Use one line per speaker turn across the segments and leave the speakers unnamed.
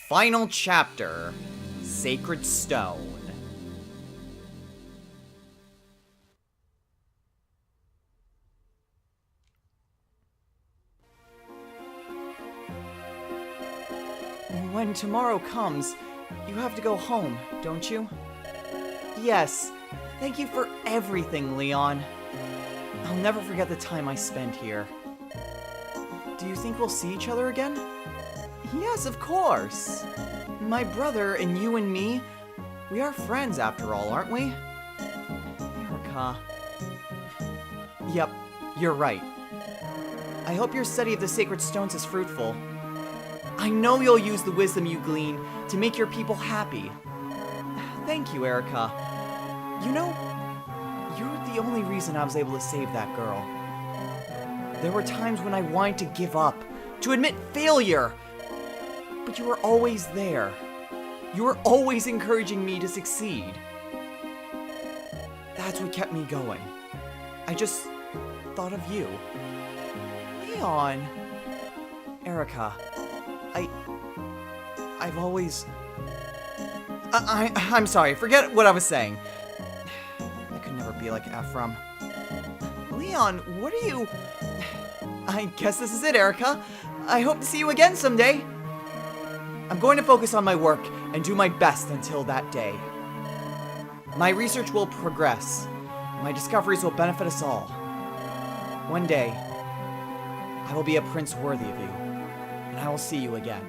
Final chapter, Sacred Stone. When tomorrow comes, you have to go home, don't you? Yes. Thank you for everything, Leon. I'll never forget the time I spent here. Do you think we'll see each other again? Yes, of course. My brother and you and me, we are friends after all, aren't we? Erica. Yep, you're right. I hope your study of the sacred stones is fruitful. I know you'll use the wisdom you glean to make your people happy. Thank you, Erica. You know, you're the only reason I was able to save that girl. There were times when I wanted to give up, to admit failure, but you were always there. You were always encouraging me to succeed. That's what kept me going. I just thought of you. Leon. Erica. I've always... I'm sorry, forget what I was saying. I could never be like Ephraim. Leon, what are you... I guess this is it, Erica. I hope to see you again someday. I'm going to focus on my work and do my best until that day. My research will progress. My discoveries will benefit us all. One day, I will be a prince worthy of you, and I will see you again.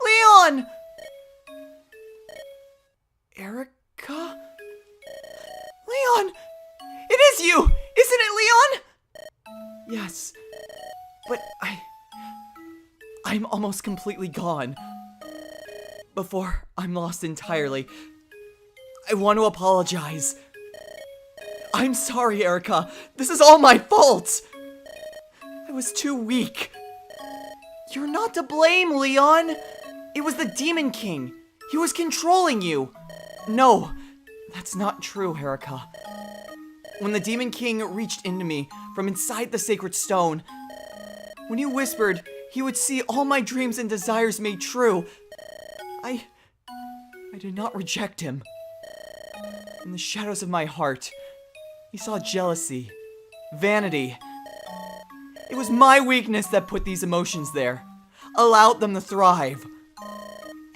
Leon! Erica? Leon! It is you! Isn't it, Leon? Yes. But I'm almost completely gone. Before I'm lost entirely, I want to apologize. I'm sorry, Erica. This is all my fault. I was too weak. You're not to blame, Leon. It was the Demon King. He was controlling you. No, that's not true, Erica. When the Demon King reached into me from inside the sacred stone, when he whispered he would see all my dreams and desires made true, I did not reject him. In the shadows of my heart, he saw jealousy, vanity. It was my weakness that put these emotions there, allowed them to thrive.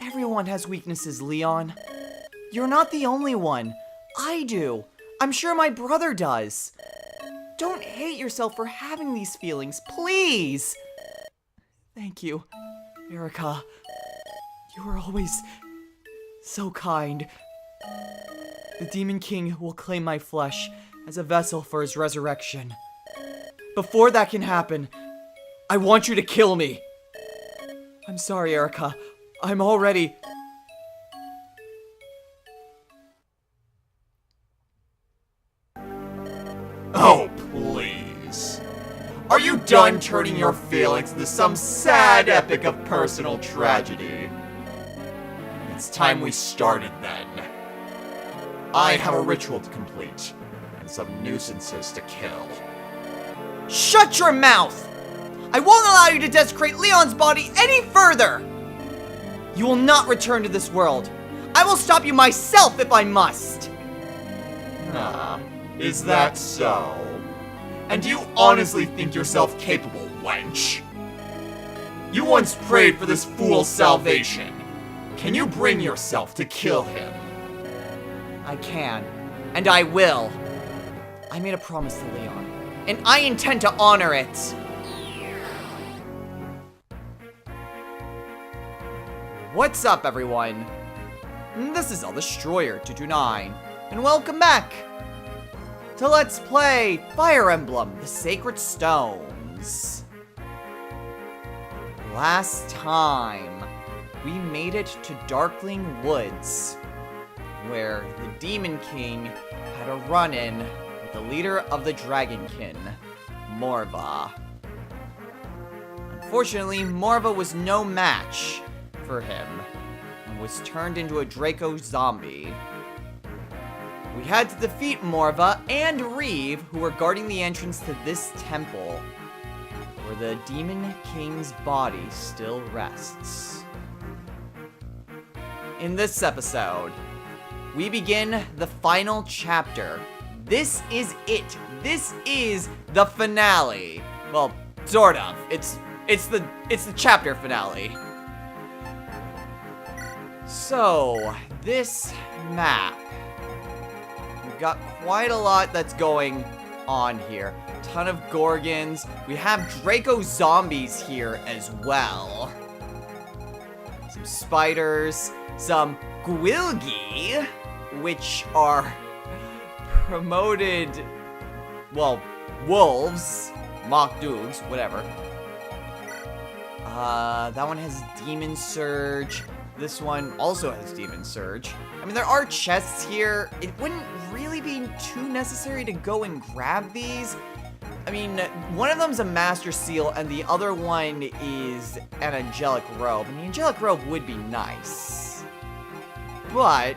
Everyone has weaknesses, Leon. You're not the only one. I do. I'm sure my brother does. Don't hate yourself for having these feelings, please. Thank you, Erica. You were always so kind. The Demon King will claim my flesh as a vessel for his resurrection. Before that can happen, I want you to kill me. I'm sorry, Erica. I'm already...
Oh, please. Are you done turning your feelings into some sad epic of personal tragedy? It's time we started then. I have a ritual to complete, and some nuisances to kill.
Shut your mouth! I won't allow you to desecrate Leon's body any further! You will not return to this world. I will stop you myself if I must!
Ah, is that so? And do you honestly think yourself capable, wench? You once prayed for this fool's salvation. Can you bring yourself to kill him?
I can, and I will. I made a promise to Leon, and I intend to honor it. What's up, everyone? This is Destroyer229, and welcome back to Let's Play Fire Emblem, the Sacred Stones. Last time, we made it to Darkling Woods, where the Demon King had a run-in with the leader of the Dragonkin, Morva. Unfortunately, Morva was no match for him, and was turned into a Draco zombie. we had to defeat Morva and Reeve, who were guarding the entrance to this temple, where the Demon King's body still rests. In this episode, we begin the final chapter. This is it. This is the finale. Well, sort of. It's the chapter finale. So, this map. We've got quite a lot that's going on here. Ton of Gorgons. We have Draco zombies here as well. Some spiders. Some Gwilgi, which are promoted, well, wolves, mock dudes, whatever. That one has Demon Surge. This one also has Demon Surge. I mean, there are chests here. It wouldn't really be too necessary to go and grab these. I mean, one of them's a Master Seal, and the other one is an Angelic Robe. And the Angelic Robe would be nice. But,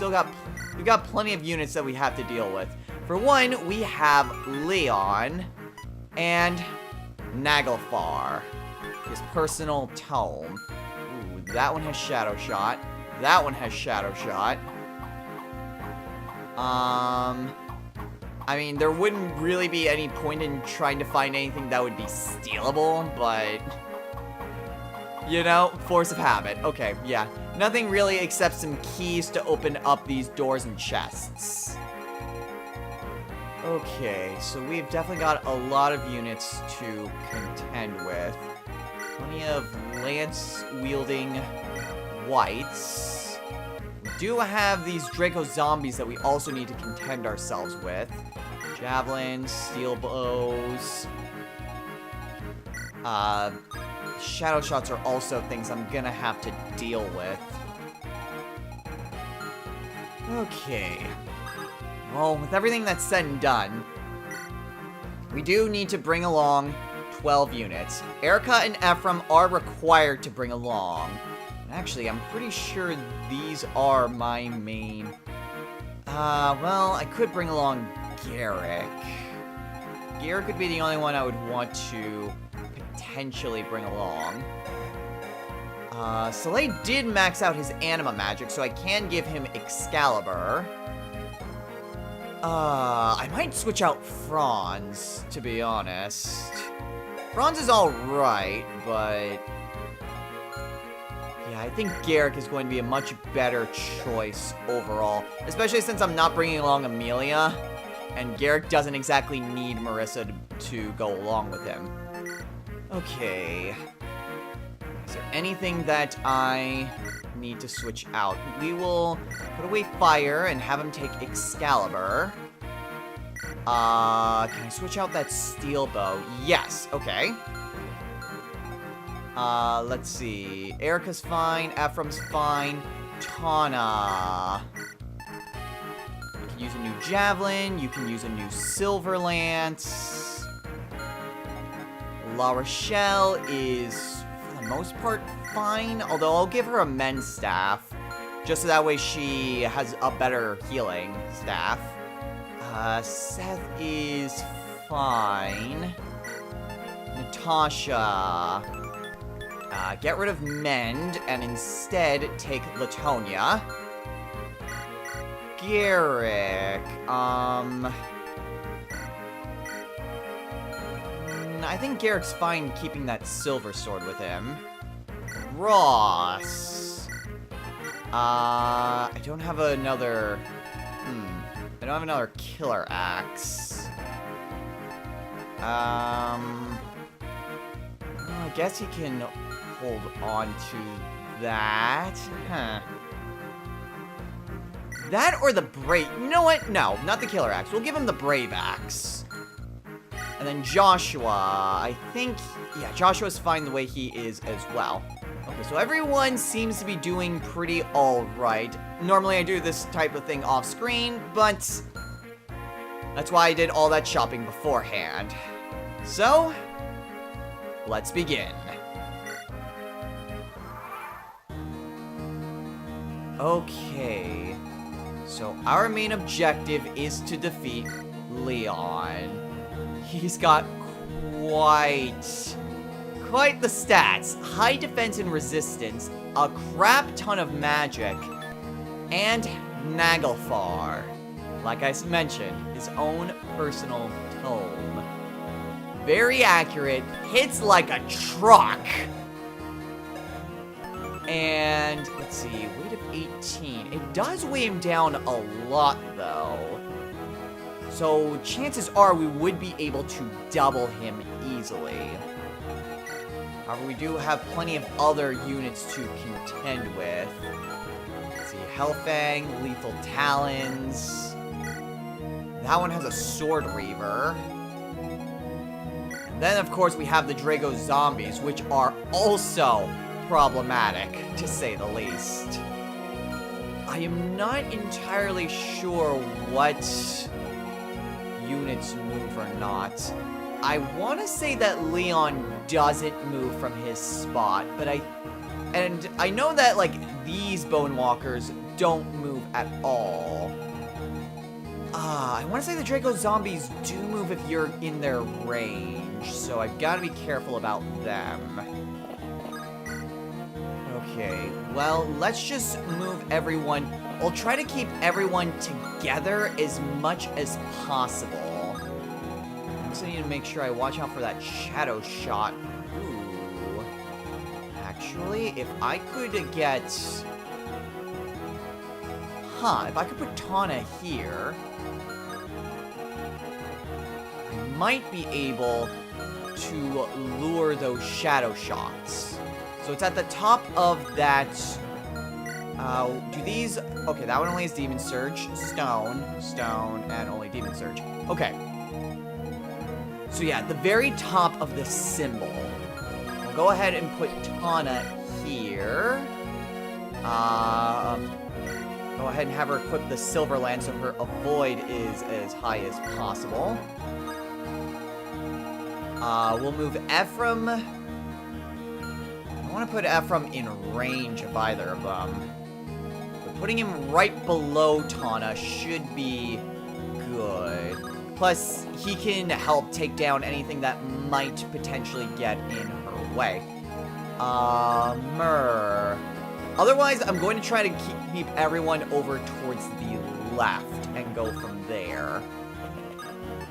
we've got plenty of units that we have to deal with. For one, we have Leon and Naglfar, his personal tome. Ooh, that one has Shadow Shot. That one has Shadow Shot. I mean, there wouldn't really be any point in trying to find anything that would be stealable, but... You know, force of habit. Okay, yeah. Nothing really except some keys to open up these doors and chests. Okay, so we've definitely got a lot of units to contend with. Plenty of lance-wielding whites. We do have these Draco zombies that we also need to contend ourselves with. Javelins, steel bows. Shadow shots are also things I'm gonna have to deal with. Okay. Well, with everything that's said and done, we do need to bring along 12 units. Erica and Ephraim are required to bring along. Actually, I'm pretty sure these are my main... well, I could bring along Garrick. Garrick would be the only one I would want to potentially bring along. Soleil did max out his anima magic, so I can give him Excalibur. I might switch out Franz, to be honest. Franz is alright, but... yeah, I think Garrick is going to be a much better choice overall. Especially since I'm not bringing along Amelia, and Garrick doesn't exactly need Marissa to go along with him. Okay. Is there anything that I need to switch out? We will put away Fire and have him take Excalibur. Can I switch out that steel bow? Yes, okay. Let's see. Erica's fine, Ephraim's fine. Tana. You can use a new javelin, you can use a new silver lance. La Rochelle is, for the most part, fine. Although I'll give her a men's staff. Just so that way she has a better healing staff. Seth is fine. Natasha. Get rid of Mend and instead take Latonia. Garrick. I think Garrick's fine keeping that silver sword with him. Ross. I don't have another... I don't have another killer axe. I guess he can hold on to that. Huh. That or the brave... You know what? No, not the killer axe. We'll give him the brave axe. And then Joshua, I think... yeah, Joshua's fine the way he is as well. Okay, so everyone seems to be doing pretty alright. Normally I do this type of thing off screen, but... that's why I did all that shopping beforehand. So, let's begin. Okay. So our main objective is to defeat Leon. He's got quite the stats. High defense and resistance, a crap ton of magic, and Naglfar. Like I mentioned, his own personal tome. Very accurate, hits like a truck. And, let's see, weight of 18. It does weigh him down a lot, though. So, chances are we would be able to double him easily. However, we do have plenty of other units to contend with. Let's see, Hellfang, Lethal Talons. That one has a Sword Reaver. And then, of course, we have the Drago Zombies, which are also problematic, to say the least. I am not entirely sure what units move or not. I want to say that Leon doesn't move from his spot, but I know that, like, these Bone Walkers don't move at all. I want to say the Draco Zombies do move if you're in their range, so I've got to be careful about them. Okay, well, let's just move everyone. We'll try to keep everyone together as much as possible. I also need to make sure I watch out for that shadow shot. Ooh. Actually, if I could get... if I could put Tana here, I might be able to lure those shadow shots. So it's at the top of that, do these, okay, that one only has Demon Surge, Stone, and only Demon Surge. Okay. So yeah, at the very top of the symbol, we'll go ahead and put Tana here. Go ahead and have her equip the Silver Lance so her avoid is as high as possible. We'll move Ephraim. I want to put Ephraim in range of either of them. But putting him right below Tana should be good. Plus, he can help take down anything that might potentially get in her way. Otherwise, I'm going to try to keep everyone over towards the left and go from there.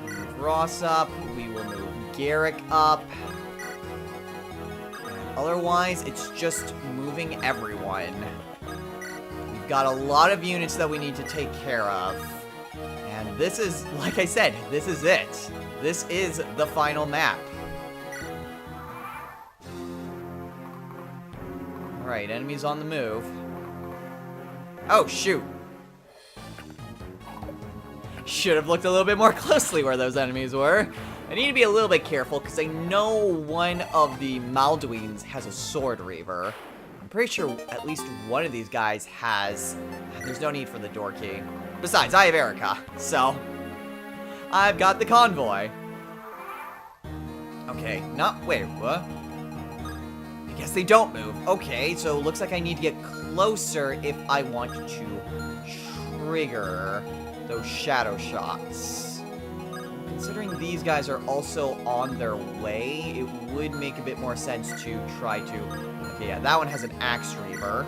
Move Ross up. We will move Garrick up. Otherwise, it's just moving everyone. We've got a lot of units that we need to take care of. And this is, like I said, this is it. This is the final map. Alright, enemies on the move. Oh, shoot. Should have looked a little bit more closely where those enemies were. I need to be a little bit careful, because I know one of the Malduines has a Sword Reaver. I'm pretty sure at least one of these guys has... There's no need for the door key. Besides, I have Erica, so... I've got the convoy. Okay, wait, what? I guess they don't move. Okay, so it looks like I need to get closer if I want to trigger those shadow shots. Considering these guys are also on their way, it would make a bit more sense to try to... Okay, yeah, that one has an Axe Reaver.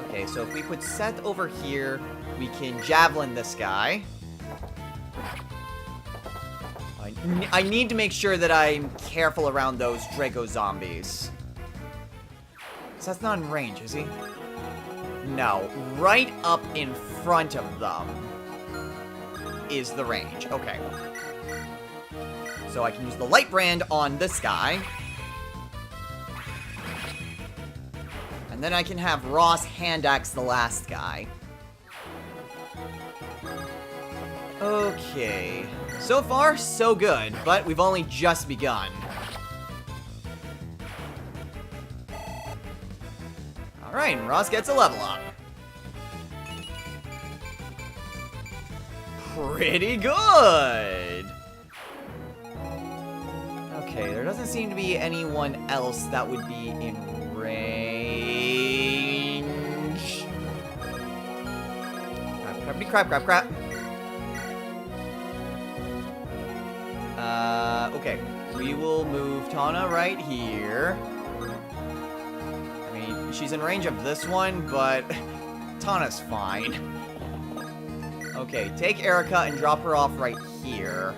Okay, so if we put Seth over here, we can Javelin this guy. I need to make sure that I'm careful around those Draco Zombies. Seth's not in range, is he? No, right up in front of them is the range. Okay. So I can use the Light Brand on this guy. And then I can have Ross hand axe the last guy. Okay. So far, so good, but we've only just begun. Alright, and Ross gets a level up. Pretty good! Okay, Okay, there doesn't seem to be anyone else that would be in range. Crap. Okay. We will move Tana right here. I mean, she's in range of this one, but Tana's fine. Okay, take Erica and drop her off right here.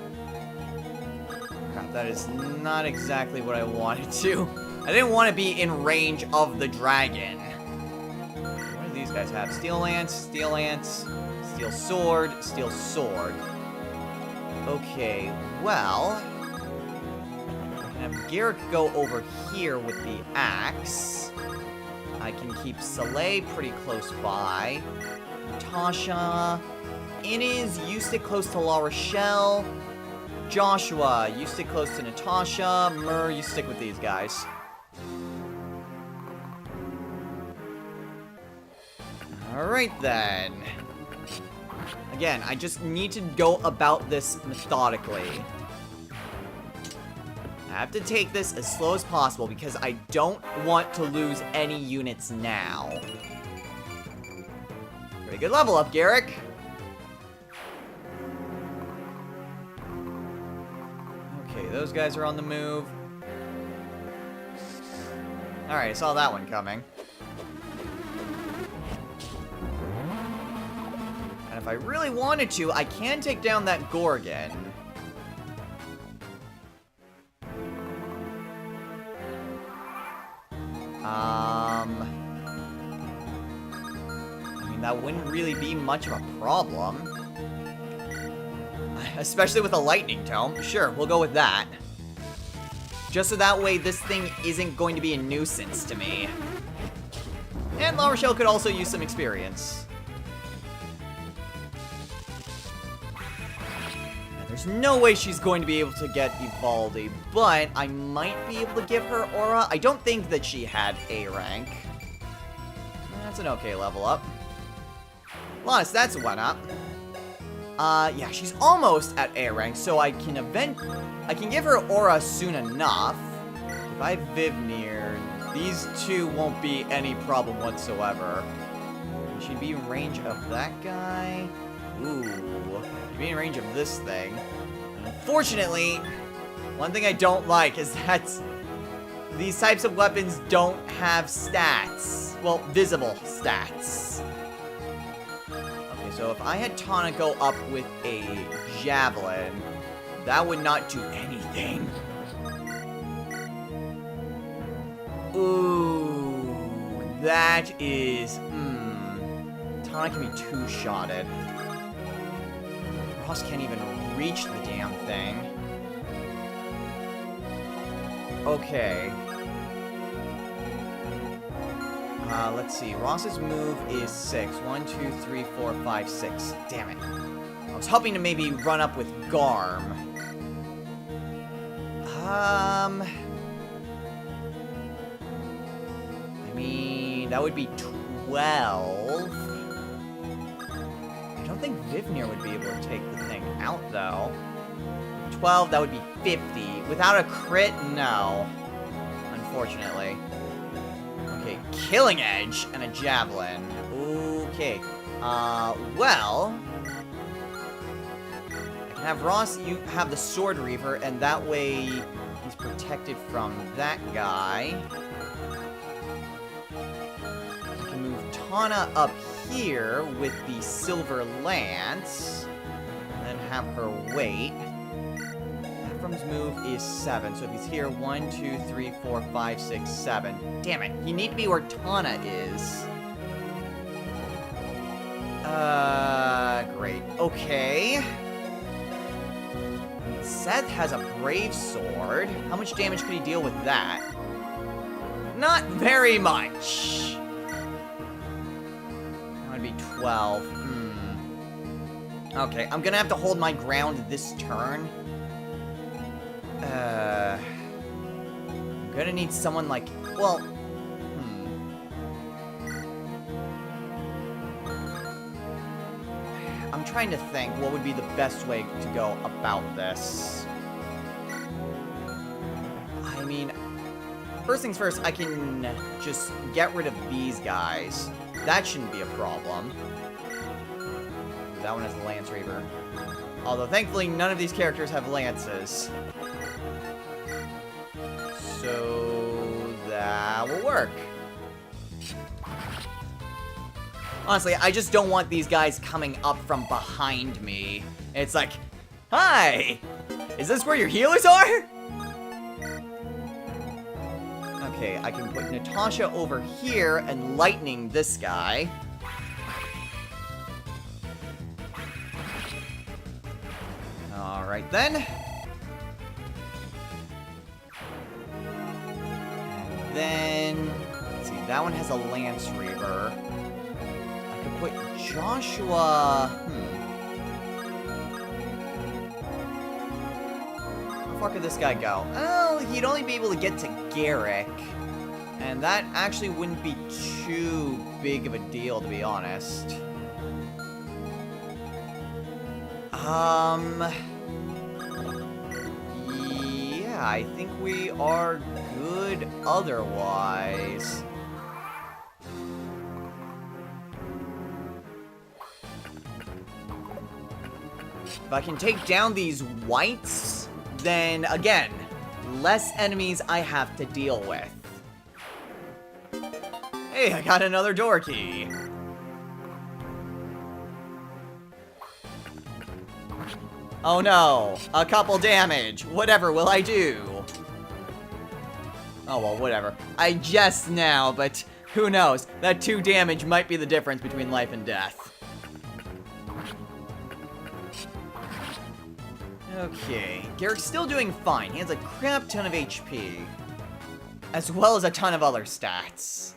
Crap, that is not exactly what I wanted to. I didn't want to be in range of the dragon. What do these guys have? Steel lance, steel sword, steel sword. Okay, well, I can have Garrick go over here with the axe. I can keep Soleil pretty close by. Natasha. Inez, you stick close to La Rochelle. Joshua, you stick close to Natasha. Mur, you stick with these guys. Alright then. Again, I just need to go about this methodically. I have to take this as slow as possible because I don't want to lose any units now. Pretty good level up, Garrick. Okay, those guys are on the move. Alright, I saw that one coming. And if I really wanted to, I can take down that Gorgon. I mean, that wouldn't really be much of a problem. Especially with a lightning tome. Sure, we'll go with that. Just so that way this thing isn't going to be a nuisance to me. And La Rochelle could also use some experience. There's no way she's going to be able to get Evaldi, but I might be able to give her Aura. I don't think that she had A rank. That's an okay level up. Plus, that's a 1-up. Yeah, she's almost at A rank, so I can give her Aura soon enough. If I have Vivnir, these two won't be any problem whatsoever. She'd be in range of that guy. Ooh, she'd be in range of this thing. And unfortunately, one thing I don't like is that these types of weapons don't have stats. Well, visible stats. Okay, so if I had Tana go up with a javelin, that would not do anything. Ooh, that is, Tana can be two-shotted. Ross can't even reach the damn thing. Okay. Let's see. Ross's move is 6. 1, 2, 3, 4, 5, 6. Damn it. I was hoping to maybe run up with Garm. I mean, that would be 12. I don't think Vivnir would be able to take the thing out, though. 12, that would be 50. Without a crit, no. Unfortunately. Okay, Killing Edge and a Javelin. Okay. Well... I can have Ross, you have the Sword Reaver, and that way he's protected from that guy. I can move Tana up here with the Silver Lance, and then have her wait. Ephraim's move is 7, so if he's here, 1, 2, 3, 4, 5, 6, 7. Damn it, you need to be where Tana is. Great. Okay. Seth has a Brave Sword. How much damage could he deal with that? Not very much. That would be 12. Okay, I'm gonna have to hold my ground this turn. I'm gonna need someone like... Well... I'm trying to think what would be the best way to go about this. first things first, I can just get rid of these guys. That shouldn't be a problem. That one has a Lance Reaver. Although, thankfully, none of these characters have lances. So, that will work. Honestly, I just don't want these guys coming up from behind me. It's like, hi! Is this where your healers are? Okay, I can put Natasha over here and lightning this guy. Alright then. And then, let's see, that one has a Lance Reaver. I could put Joshua... How far could this guy go? Oh, he'd only be able to get to Garrick. And that actually wouldn't be too big of a deal, to be honest. Yeah, I think we are good otherwise. If I can take down these whites, then again, less enemies I have to deal with. Hey, I got another door key. Oh no, a couple damage. Whatever will I do? Oh well, whatever. I jest now, but who knows? That 2 damage might be the difference between life and death. Okay, Garrick's still doing fine. He has a crap ton of HP. As well as a ton of other stats.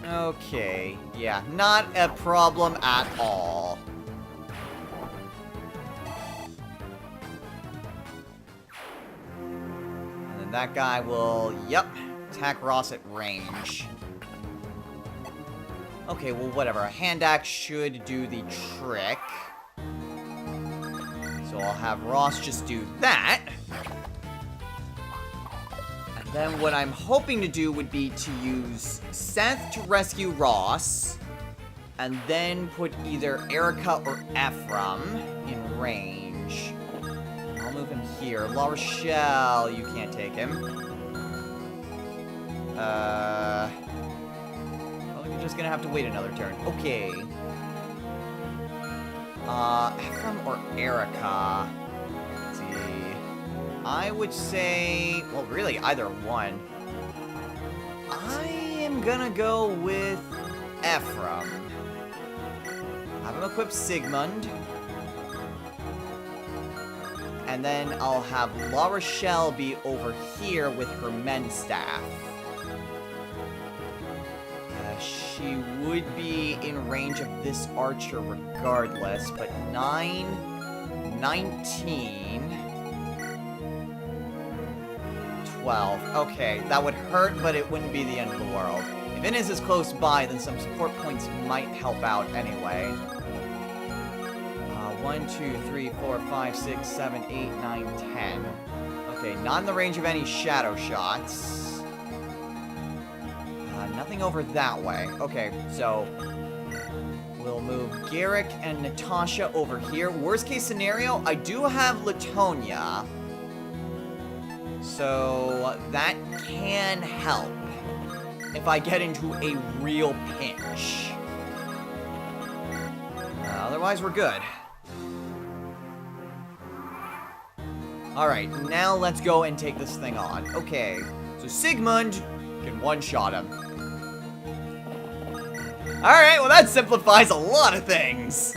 Okay, yeah, not a problem at all. And then that guy will, yep, attack Ross at range. Okay, well, whatever. A hand axe should do the trick. So I'll have Ross just do that. And then what I'm hoping to do would be to use Seth to rescue Ross. And then put either Erica or Ephraim in range. I'll move him here. La Rochelle, you can't take him. Well, you're just gonna have to wait another turn. Okay. Ephraim or Erica? Let's see. I would say, well, really, either one. I am gonna go with Ephraim. Have him equip Sigmund. And then I'll have La Rochelle be over here with her men's staff. She would be in range of this archer regardless, but 9, 19, 12. Okay, that would hurt, but it wouldn't be the end of the world. If Inez is close by, then some support points might help out anyway. 1, 2, 3, 4, 5, 6, 7, 8, 9, 10. Okay, not in the range of any shadow shots. Nothing over that way. Okay, so we'll move Garrick and Natasha over here. Worst case scenario, I do have Latonia. So that can help if I get into a real pinch. Otherwise, we're good. Alright, now let's go and take this thing on. Okay, so Sigmund can one-shot him. Alright, well that simplifies a lot of things.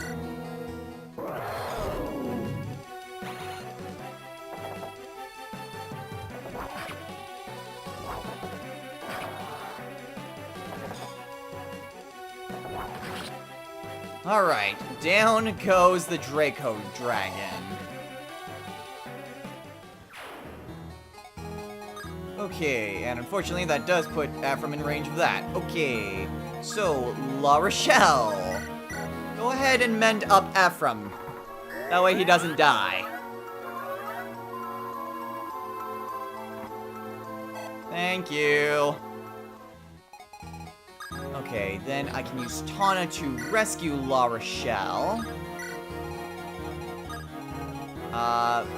Alright, down goes the Draco Dragon. Okay, and unfortunately that does put Ephraim in range of that. Okay, so La Rochelle. Go ahead and mend up Ephraim. That way he doesn't die. Thank you. Okay, then I can use Tana to rescue La Rochelle.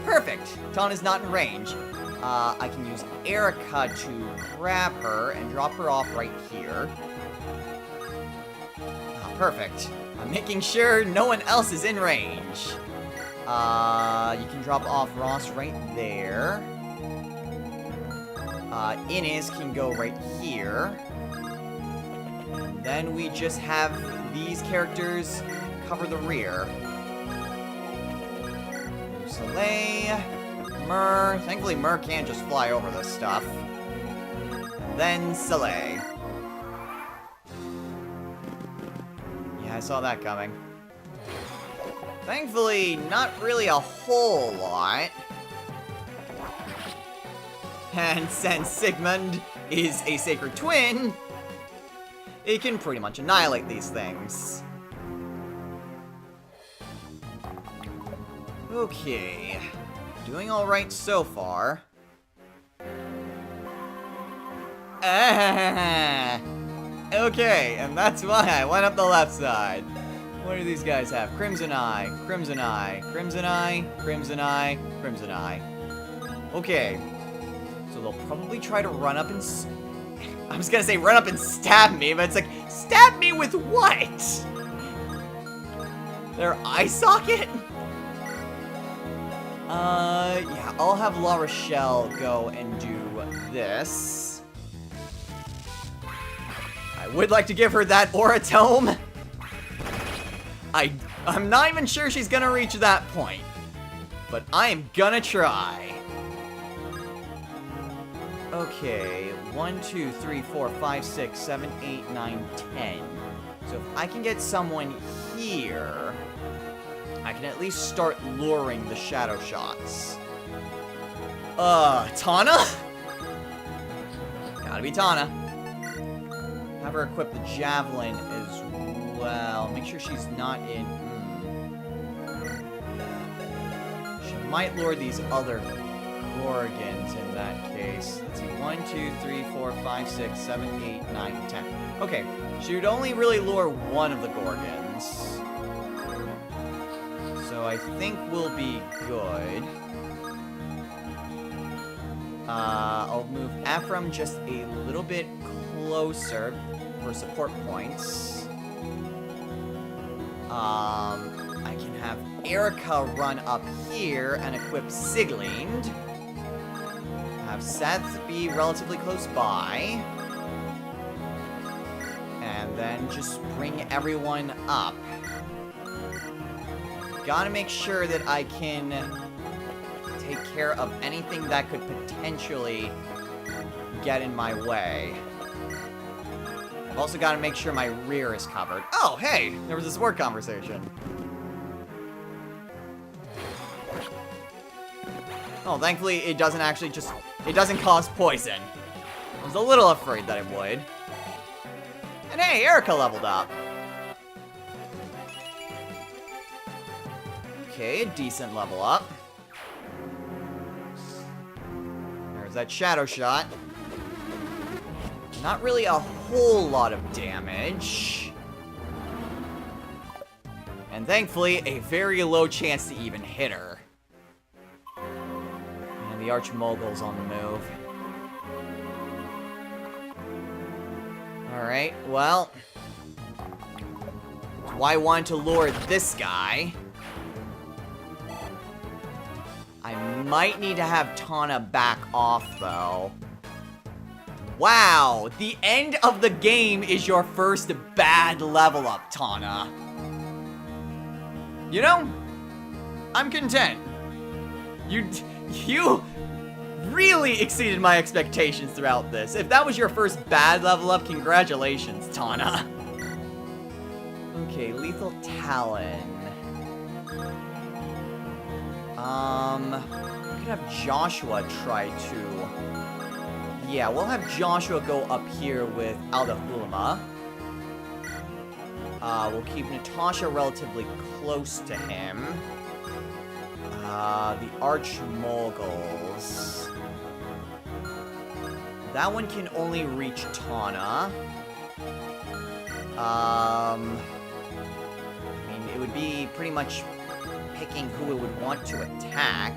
Perfect. Tana's not in range. I can use Erica to grab her and drop her off right here. Perfect. I'm making sure no one else is in range. You can drop off Ross right there. Inez can go right here. And then we just have these characters cover the rear. Soleil, Myrrh. Thankfully, Myrrh can't just fly over this stuff. And then Soleil. Yeah, I saw that coming. Thankfully, not really a whole lot. And since Sigmund is a sacred twin, it can pretty much annihilate these things. Okay. Doing alright so far. Okay, and that's why I went up the left side. What do these guys have? Crimson Eye, Crimson Eye, Crimson Eye, Crimson Eye, Crimson Eye. Okay. So they'll probably try to run up and... I was gonna say run up and stab me, but it's like, stab me with what? Their eye socket? Yeah, I'll have La Rochelle go and do this. I would like to give her that Aura Tome. I'm not even sure she's gonna reach that point, but I am gonna try. Okay, 1, 2, 3, 4, 5, 6, 7, 8, 9, 10. So if I can get someone here, I can at least start luring the shadow shots. Tana? Gotta be Tana. Have her equip the javelin as well. Make sure she's not in... She might lure these other Gorgons in that case. Let's see, 1, 2, 3, 4, 5, 6, 7, 8, 9, 10. Okay, she would only really lure one of the Gorgons. So I think we'll be good. I'll move Ephraim just a little bit closer for support points. I can have Erica run up here and equip Siglind. Have Seth be relatively close by. And then just bring everyone up. Gotta make sure that I can take care of anything that could potentially get in my way. I've also got to make sure my rear is covered. Oh, hey! There was this word conversation. Oh, thankfully it doesn't actually just... It doesn't cause poison. I was a little afraid that it would. And hey, Erica leveled up. Okay, a decent level up. There's that shadow shot. Not really a whole lot of damage. And thankfully, a very low chance to even hit her. And the Archmogul's on the move. Alright, well. That's why I wanted to lure this guy. I might need to have Tana back off, though. Wow, the end of the game is your first bad level up, Tana. You know, I'm content. You really exceeded my expectations throughout this. If that was your first bad level up, congratulations, Tana. Okay, Lethal Talon. We could have Joshua try to... Yeah, we'll have Joshua go up here with Aldahulma. We'll keep Natasha relatively close to him. The Archmoguls. that one can only reach Tana. I mean, it would be pretty much picking who it would want to attack.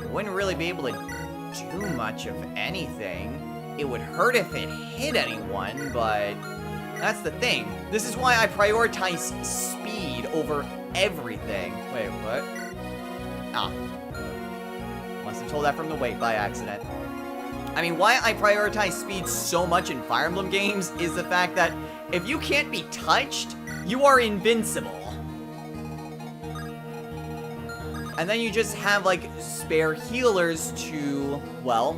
It wouldn't really be able to do much of anything. It would hurt if it hit anyone, but that's the thing. This is why I prioritize speed over everything. Wait, what? Ah. Must have told that from the weight by accident. I mean, why I prioritize speed so much in Fire Emblem games is the fact that if you can't be touched, you are invincible. And then you just have, like, spare healers to, well,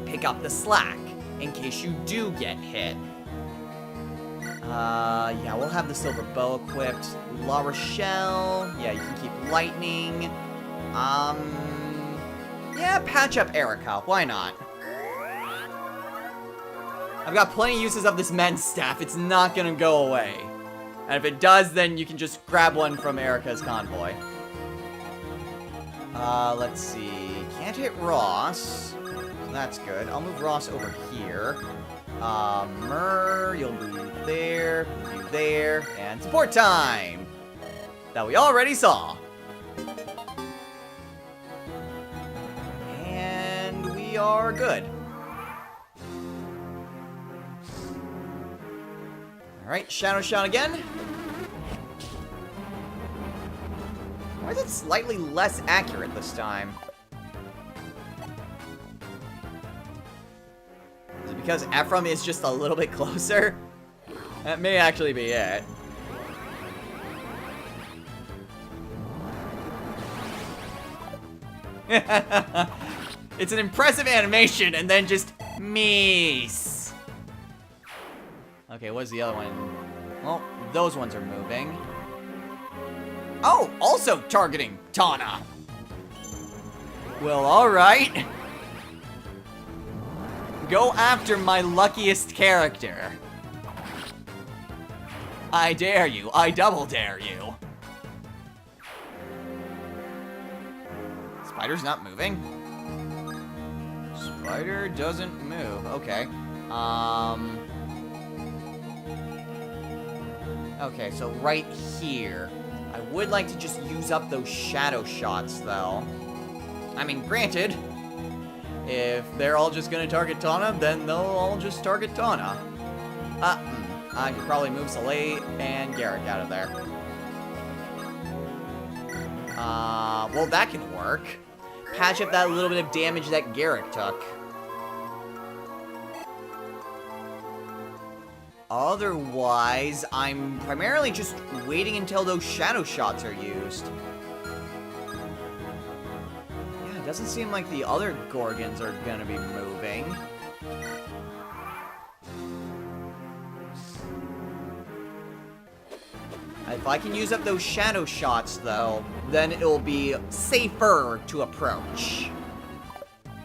pick up the slack in case you do get hit. Yeah, we'll have the silver bow equipped. La Rochelle, yeah, you can keep lightning. Yeah, patch up Erica, why not? I've got plenty of uses of this men's staff, it's not gonna go away. And if it does, then you can just grab one from Erica's convoy. Let's see, can't hit Ross. That's good. I'll move Ross over here. Myrrh, you'll move there, you there, and support time! That we already saw. And we are good. Alright, Shadow Shot again. Why is it slightly less accurate this time? Is it because Ephraim is just a little bit closer? That may actually be it. It's an impressive animation and then just miss. Okay, what's the other one? Well, those ones are moving. Oh, also targeting Tana. Well, alright. Go after my luckiest character. I dare you. I double dare you. Spider's not moving. Spider doesn't move. Okay. Okay, so right here. I would like to just use up those shadow shots, though. I mean, granted, if they're all just gonna target Tana, then they'll all just target Tana. I could probably move Soleil and Garrick out of there. Well, that can work. Patch up that little bit of damage that Garrick took. Otherwise, I'm primarily just waiting until those shadow shots are used. Yeah, it doesn't seem like the other Gorgons are gonna be moving. If I can use up those shadow shots, though, then it'll be safer to approach.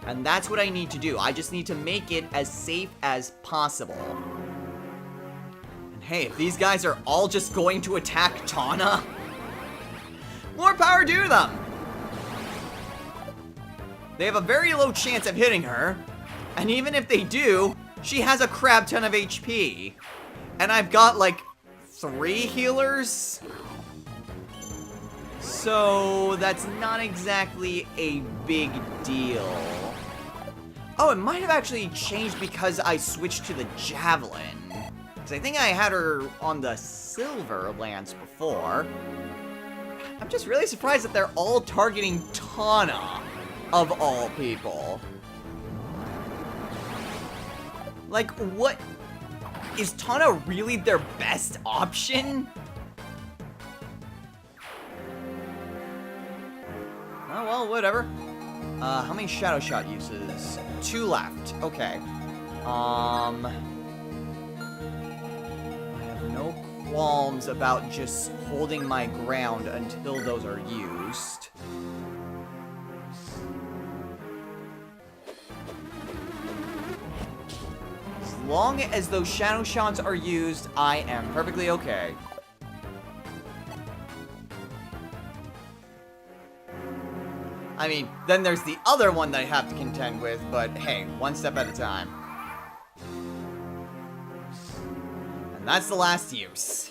And that's what I need to do. I just need to make it as safe as possible. And hey, if these guys are all just going to attack Tana, more power to them! They have a very low chance of hitting her, and even if they do, she has a crap ton of HP. And I've got, like, 3 healers? So, that's not exactly a big deal. Oh, it might have actually changed because I switched to the Javelin. Because I think I had her on the Silver Lance before. I'm just really surprised that they're all targeting Tana, of all people. Like, what? Is Tana really their best option? Oh, well, whatever. How many Shadow Shot uses? 2 left. Okay. I have no qualms about just holding my ground until those are used. As long as those Shadow Shots are used, I am perfectly okay. I mean, then there's the other one that I have to contend with, but hey, one step at a time. And that's the last use.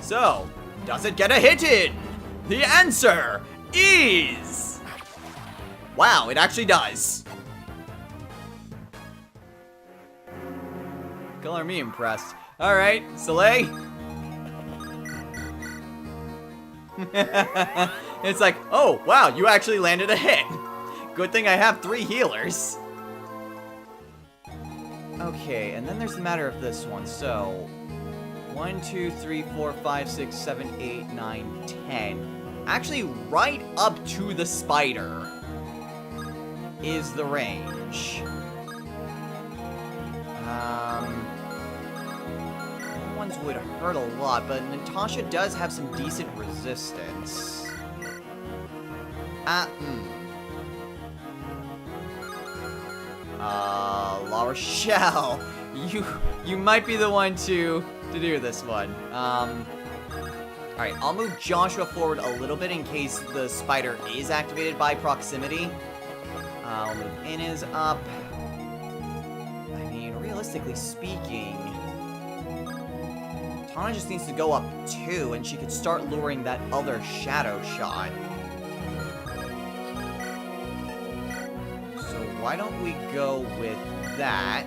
So, does it get a hit in? The answer is... Wow, it actually does. Color me impressed. Alright, Soleil. It's like, oh, wow, you actually landed a hit. Good thing I have 3 healers. Okay, and then there's the matter of this one. So, 1, 2, 3, 4, 5, 6, 7, 8, 9, 10. Actually, right up to the spider is the range. Ones would hurt a lot, but Natasha does have some decent resistance. La Rochelle, you might be the one to do this one. Alright, I'll move Joshua forward a little bit in case the spider is activated by proximity. I'll move Inez up. I mean, realistically speaking, Tana just needs to go up 2, and she could start luring that other shadow shot. So why don't we go with that?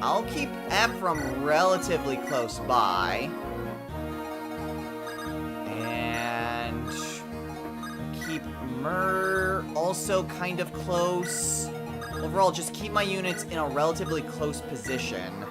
I'll keep Ephraim relatively close by. And keep Myrrh also kind of close. Overall, just keep my units in a relatively close position.